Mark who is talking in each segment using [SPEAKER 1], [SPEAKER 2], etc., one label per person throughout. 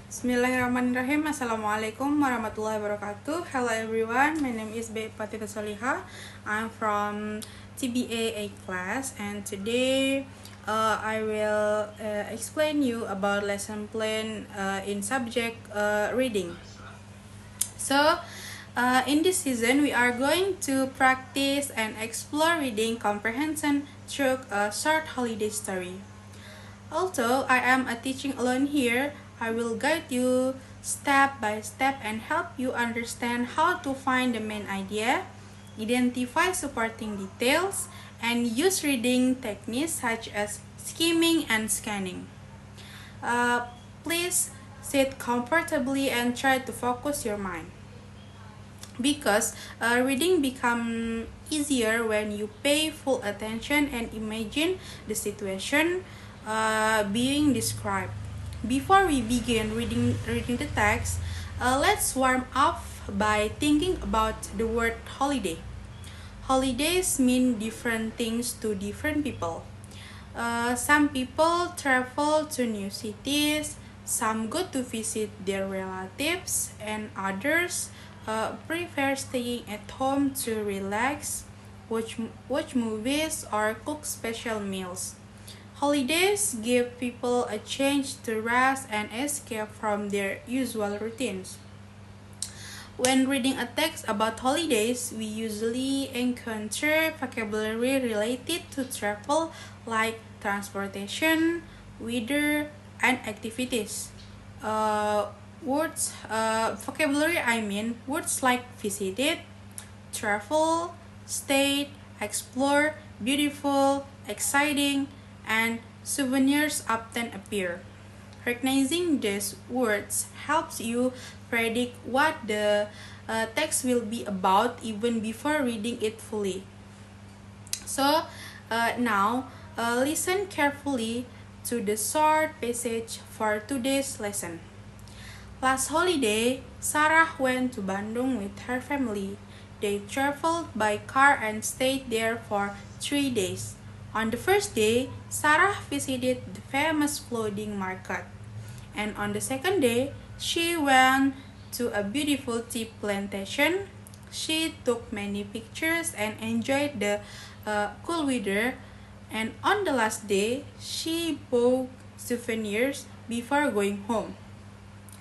[SPEAKER 1] Bismillahirrahmanirrahim. Assalamualaikum warahmatullahi wabarakatuh. Hello everyone, my name is Patita Soliha. I'm from TBA A class, and today I will explain you about lesson plan in subject reading. So, in this season, we are going to practice and explore reading comprehension through a short holiday story. Although I am a teaching alone here, I will guide you step by step and help you understand how to find the main idea, identify supporting details, and use reading techniques such as skimming and scanning. Uh, Please sit comfortably and try to focus your mind because reading become easier when you pay full attention and imagine the situation being described. Before we begin reading the text, let's warm up by thinking about the word holiday. Holidays mean different things to different people. Some people travel to new cities, some go to visit their relatives, and others prefer staying at home to relax, watch movies, or cook special meals. Holidays give people a chance to rest and escape from their usual routines. When reading a text about holidays, we usually encounter vocabulary related to travel like transportation, weather, and activities. Vocabulary I mean words like visited, travel, stayed, explore, beautiful, exciting, and souvenirs often appear. Recognizing these words helps you predict what the text will be about even before reading it fully. So now listen carefully to the short passage for today's lesson. Last holiday, Sarah went to Bandung with her family. They traveled by car and stayed there for 3 days. On the first day, Sarah visited the famous clothing market. And on the second day, she went to a beautiful tea plantation. She took many pictures and enjoyed the cool weather. And on the last day, she bought souvenirs before going home.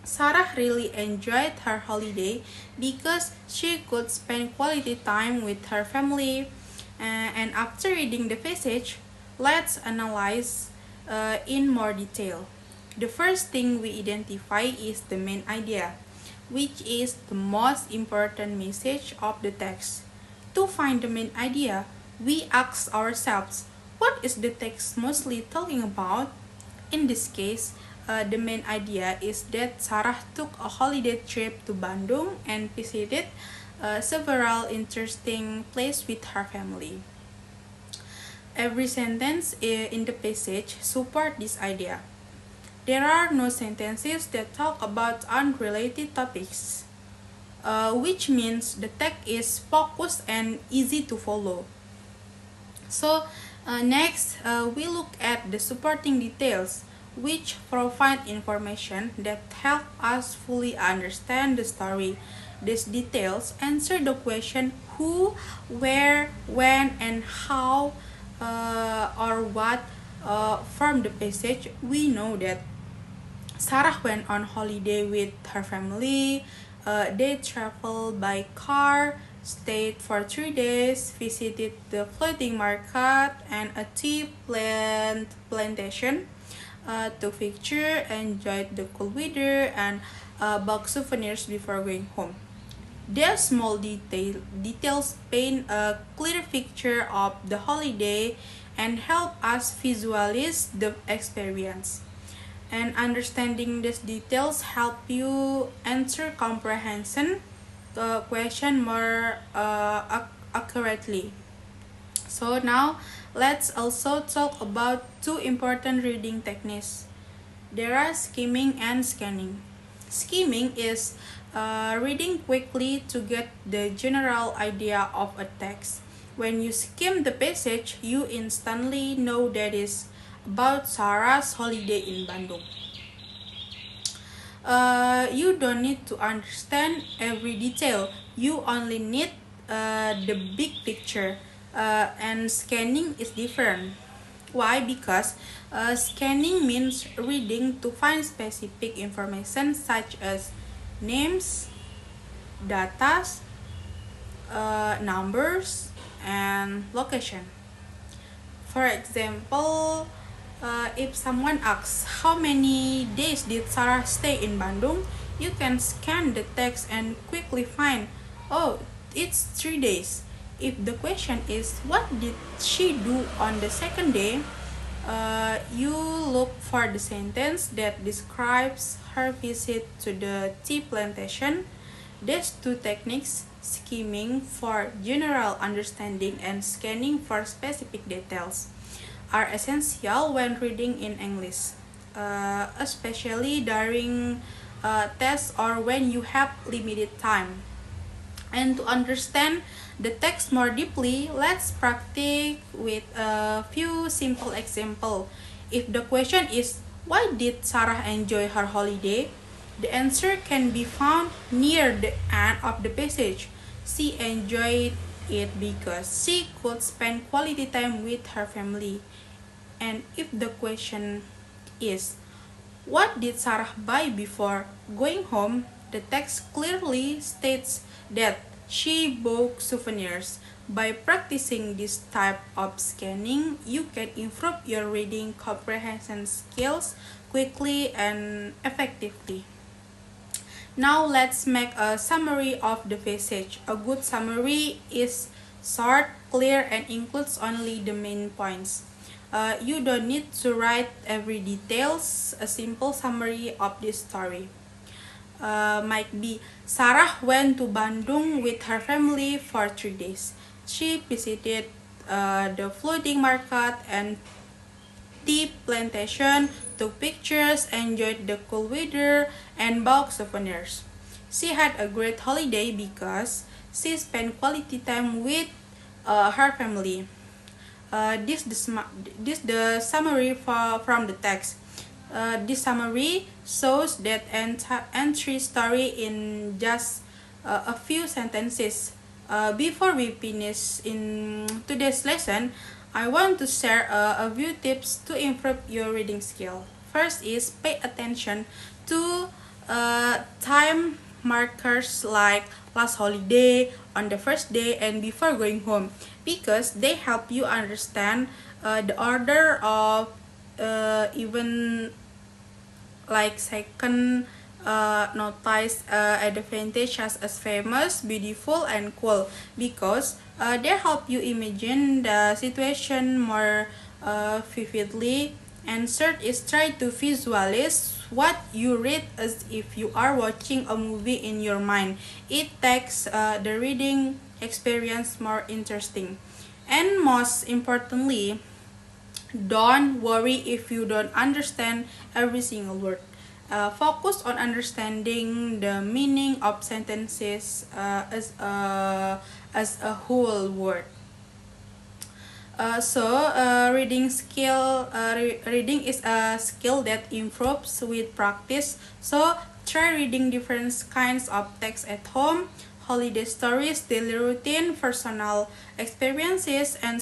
[SPEAKER 1] Sarah really enjoyed her holiday because she could spend quality time with her family. And after reading the passage, let's analyze in more detail. The first thing we identify is the main idea, which is the most important message of the text. To find the main idea, we ask ourselves, what is the text mostly talking about? In this case, the main idea is that Sarah took a holiday trip to Bandung and visited several interesting places with her family. Every sentence in the passage support this idea. There are no sentences that talk about unrelated topics, which means the text is focused and easy to follow. So next, we look at the supporting details, which provide information that help us fully understand the story. These details answer the question who, where, when, and how, or what. From the passage, we know that Sarah went on holiday with her family. They traveled by car, stayed for 3 days, visited the floating market and a tea plantation, took picture, enjoyed the cool weather, and bought souvenirs before going home. Their small details paint a clear picture of the holiday and help us visualize the experience. And understanding these details help you answer comprehension question more accurately. So now let's also talk about two important reading techniques. There are skimming and scanning. Skimming is reading quickly to get the general idea of a text. When you skim the passage, you instantly know that it's about Sarah's holiday in Bandung. You don't need to understand every detail. You only need the big picture. And scanning is different. Why? Because scanning means reading to find specific information such as names, datas, numbers, and location. For example, if someone asks how many days did Sarah stay in Bandung, you can scan the text and quickly find, oh, it's 3 days. If the question is what did she do on the second day, you look for the sentence that describes her visit to the tea plantation. These two techniques, skimming for general understanding and scanning for specific details, are essential when reading in English, especially during tests or when you have limited time. And to understand the text more deeply, let's practice with a few simple examples. If the question is, why did Sarah enjoy her holiday? The answer can be found near the end of the passage. She enjoyed it because she could spend quality time with her family. And if the question is, what did Sarah buy before going home? The text clearly states that she bought souvenirs. By practicing this type of scanning, you can improve your reading comprehension skills quickly and effectively. Now let's make a summary of the passage. A good summary is short, clear, and includes only the main points. You don't need to write every details. A simple summary of this story might be Sarah went to Bandung with her family for 3 days. She visited the floating market and tea plantation, took pictures, enjoyed the cool weather, and bought souvenirs. She had a great holiday because she spent quality time with her family. This the summary from the text. This summary shows that entry story in just a few sentences. Before we finish in today's lesson, I want to share a few tips to improve your reading skill. First is pay attention to time markers like last holiday, on the first day, and before going home, because they help you understand the order of even like second notice advantages as famous, beautiful, and cool, because they help you imagine the situation more vividly. And third is try to visualize what you read as if you are watching a movie in your mind. It makes the reading experience more interesting. And most importantly, don't worry if you don't understand every single word. Focus on understanding the meaning of sentences as a whole word. Reading is a skill that improves with practice. So try reading different kinds of text at home, holiday stories, daily routine, personal experiences, and